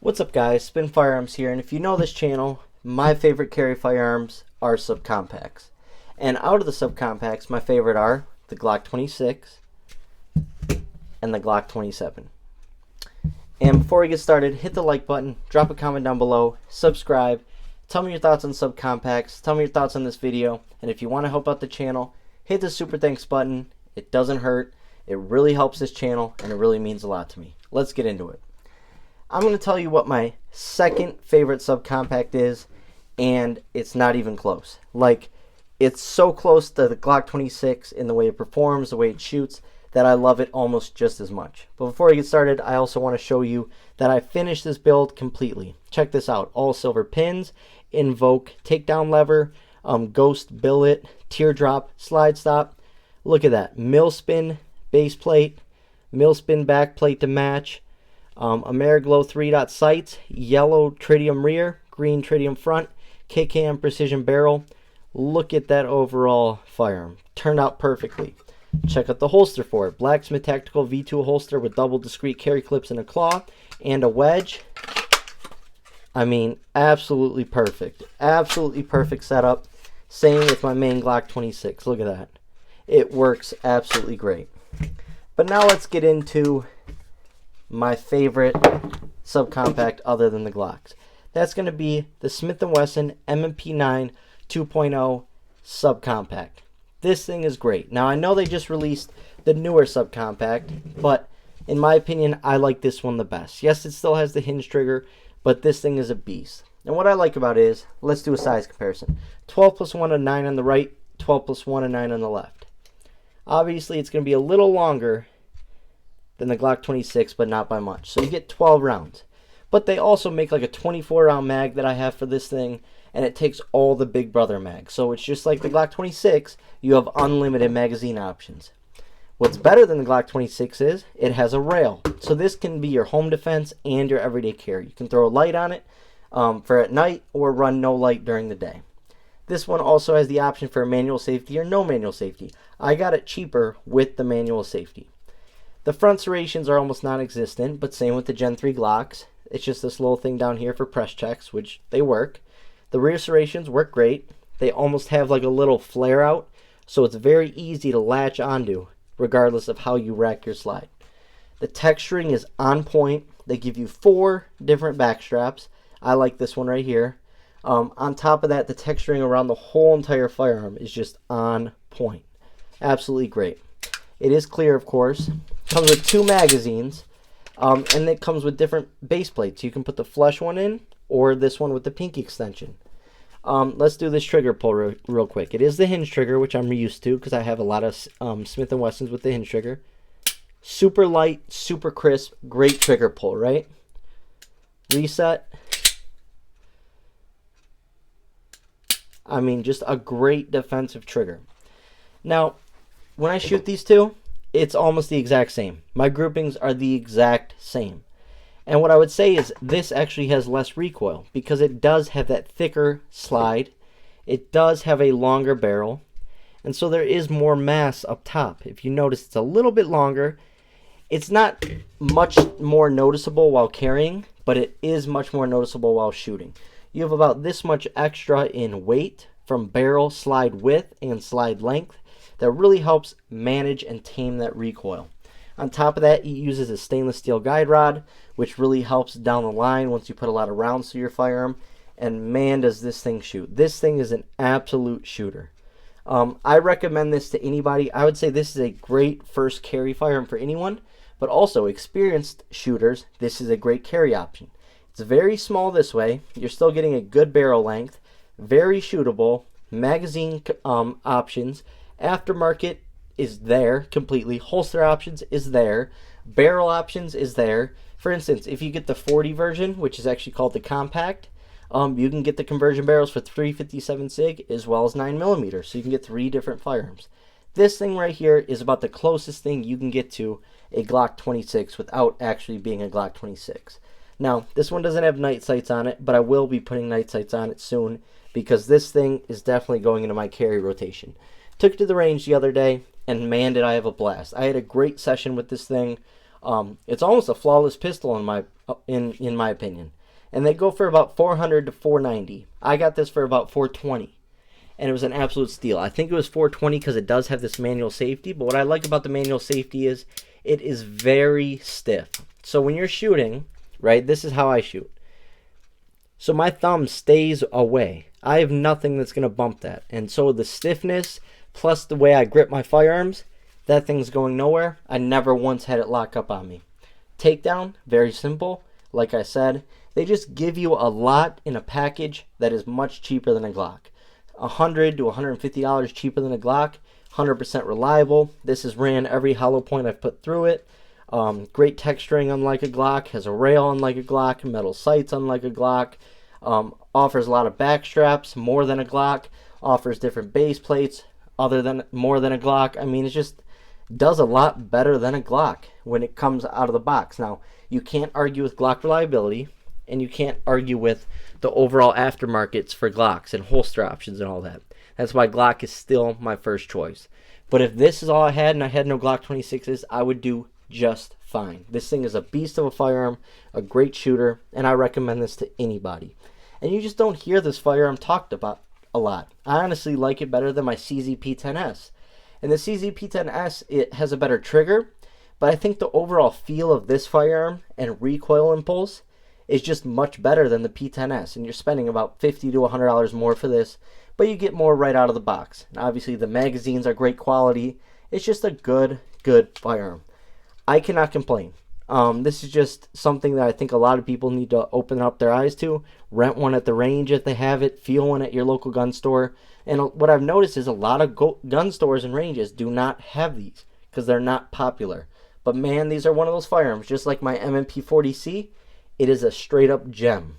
What's up guys, Spin Firearms here, and if you know this channel, my favorite carry firearms are subcompacts. And out of the subcompacts, my favorite are the Glock 26 and the Glock 27. And before we get started, hit the like button, drop a comment down below, subscribe, tell me your thoughts on subcompacts, tell me your thoughts on this video, and if you want to help out the channel, hit the super thanks button. It doesn't hurt, it really helps this channel, and it really means a lot to me. Let's get into it. I'm going to tell you what my second favorite subcompact is, and it's not even close. Like, it's so close to the Glock 26 in the way it performs, the way it shoots, that I love it almost just as much. But before I get started, I also want to show you that I finished this build completely. Check this out. All silver pins, invoke, takedown lever, ghost billet, teardrop, slide stop. Look at that. Mill spin base plate, mill spin back plate to match. Ameriglow 3-dot sights, yellow tritium rear, green tritium front, KKM precision barrel. Look at that overall firearm. Turned out perfectly. Check out the holster for it. Blacksmith Tactical V2 holster with double discrete carry clips and a claw and a wedge. I mean, absolutely perfect. Absolutely perfect setup. Same with my main Glock 26. Look at that. It works absolutely great. But now let's get into my favorite subcompact other than the Glocks. That's going to be the Smith & Wesson M&P 9 2.0 subcompact. This thing is great. Now I know they just released the newer subcompact, but in my opinion I like this one the best. Yes, it still has the hinge trigger, but this thing is a beast. And what I like about it is, let's do a size comparison. 12 plus 1 and 9 on the right, 12 plus 1 and 9 on the left. Obviously it's going to be a little longer than the Glock 26, but not by much. So you get 12 rounds. But they also make like a 24 round mag that I have for this thing, and it takes all the big brother mags. So it's just like the Glock 26, you have unlimited magazine options. What's better than the Glock 26 is it has a rail. So this can be your home defense and your everyday carry. You can throw a light on it for at night or run no light during the day. This one also has the option for manual safety or no manual safety. I got it cheaper with the manual safety. The front serrations are almost non-existent, but same with the Gen 3 Glocks. It's just this little thing down here for press checks, which they work. The rear serrations work great. They almost have like a little flare out, so it's very easy to latch onto, regardless of how you rack your slide. The texturing is on point. They give you 4 different back straps. I like this one right here. On top of that, the texturing around the whole entire firearm is just on point. Absolutely great. It is clear, of course. Comes with 2 magazines, and it comes with different base plates. You can put the flush one in, or this one with the pink extension. Let's do this trigger pull real quick. It is the hinge trigger, which I'm used to because I have a lot of Smith & Wessons with the hinge trigger. Super light, super crisp, great trigger pull, right? Reset. I mean, just a great defensive trigger. Now, when I shoot these two, it's almost the exact same. My groupings are the exact same. And what I would say is this actually has less recoil because it does have that thicker slide. It does have a longer barrel. And so there is more mass up top. If you notice, it's a little bit longer. It's not much more noticeable while carrying, but it is much more noticeable while shooting. You have about this much extra in weight from barrel, slide width, and slide length. That really helps manage and tame that recoil. On top of that, it uses a stainless steel guide rod, which really helps down the line once you put a lot of rounds through your firearm. And man, does this thing shoot. This thing is an absolute shooter. I recommend this to anybody. I would say this is a great first carry firearm for anyone, but also experienced shooters, this is a great carry option. It's very small this way. You're still getting a good barrel length, very shootable, magazine options. Aftermarket is there completely. Holster options is there. Barrel options is there. For instance, if you get the 40 version, which is actually called the compact, you can get the conversion barrels for 357 SIG as well as 9mm. So you can get 3 different firearms. This thing right here is about the closest thing you can get to a Glock 26 without actually being a Glock 26. Now, this one doesn't have night sights on it, but I will be putting night sights on it soon because this thing is definitely going into my carry rotation. Took it to the range the other day, and man, did I have a blast. I had a great session with this thing. It's almost a flawless pistol in my opinion. And they go for about 400 to 490. I got this for about 420. And it was an absolute steal. I think it was 420 because it does have this manual safety. But what I like about the manual safety is it is very stiff. So when you're shooting, right, this is how I shoot. So my thumb stays away. I have nothing that's going to bump that. And so the stiffness plus the way I grip my firearms, that thing's going nowhere. I never once had it lock up on me. Takedown, very simple. Like I said, they just give you a lot in a package that is much cheaper than a Glock. $100 to $150 cheaper than a Glock. 100% reliable. This has ran every hollow point I've put through it. Great texturing unlike a Glock. Has a rail unlike a Glock. Metal sights unlike a Glock. Offers a lot of back straps more than a Glock. Offers different base plates more than a Glock. I mean, it just does a lot better than a Glock when it comes out of the box. Now, you can't argue with Glock reliability, and you can't argue with the overall aftermarkets for Glocks and holster options and all that. That's why Glock is still my first choice. But if this is all I had and I had no Glock 26s, I would do just fine. This thing is a beast of a firearm, a great shooter, and I recommend this to anybody. And you just don't hear this firearm talked about a lot. I honestly like it better than my CZP-10S. And the CZP-10S, it has a better trigger, but I think the overall feel of this firearm and recoil impulse is just much better than the P10S. And you're spending about $50 to $100 more for this, but you get more right out of the box. And obviously the magazines are great quality. It's just a good firearm. I cannot complain. This is just something that I think a lot of people need to open up their eyes to. Rent one at the range if they have it. Feel one at your local gun store. And what I've noticed is a lot of gun stores and ranges do not have these because they're not popular. But man, these are one of those firearms. Just like my M&P 40C, it is a straight up gem.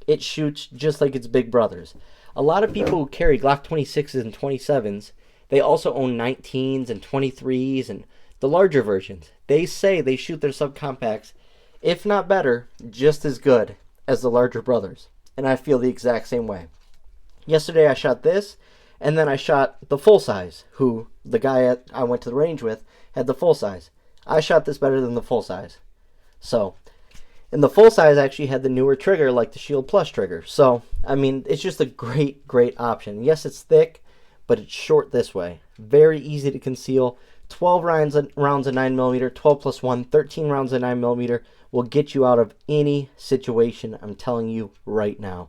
It shoots just like its big brothers. A lot of people who carry Glock 26s and 27s, they also own 19s and 23s and the larger versions. They say they shoot their subcompacts, if not better, just as good as the larger brothers. And I feel the exact same way. Yesterday I shot this, and then I shot the full size, who the guy I went to the range with had the full size. I shot this better than the full size. So, and the full size actually had the newer trigger like the Shield Plus trigger. So, I mean, it's just a great option. Yes, it's thick, but it's short this way. Very easy to conceal. 12 rounds of 9mm, 12 plus 1, 13 rounds of 9mm will get you out of any situation, I'm telling you right now.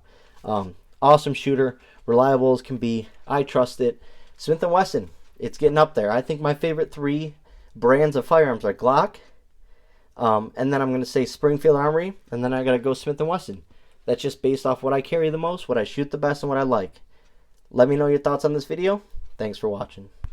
Awesome shooter, reliable as can be. I trust it. Smith & Wesson, it's getting up there. I think my favorite 3 brands of firearms are Glock, and then I'm going to say Springfield Armory, and then I got to go Smith & Wesson. That's just based off what I carry the most, what I shoot the best, and what I like. Let me know your thoughts on this video. Thanks for watching.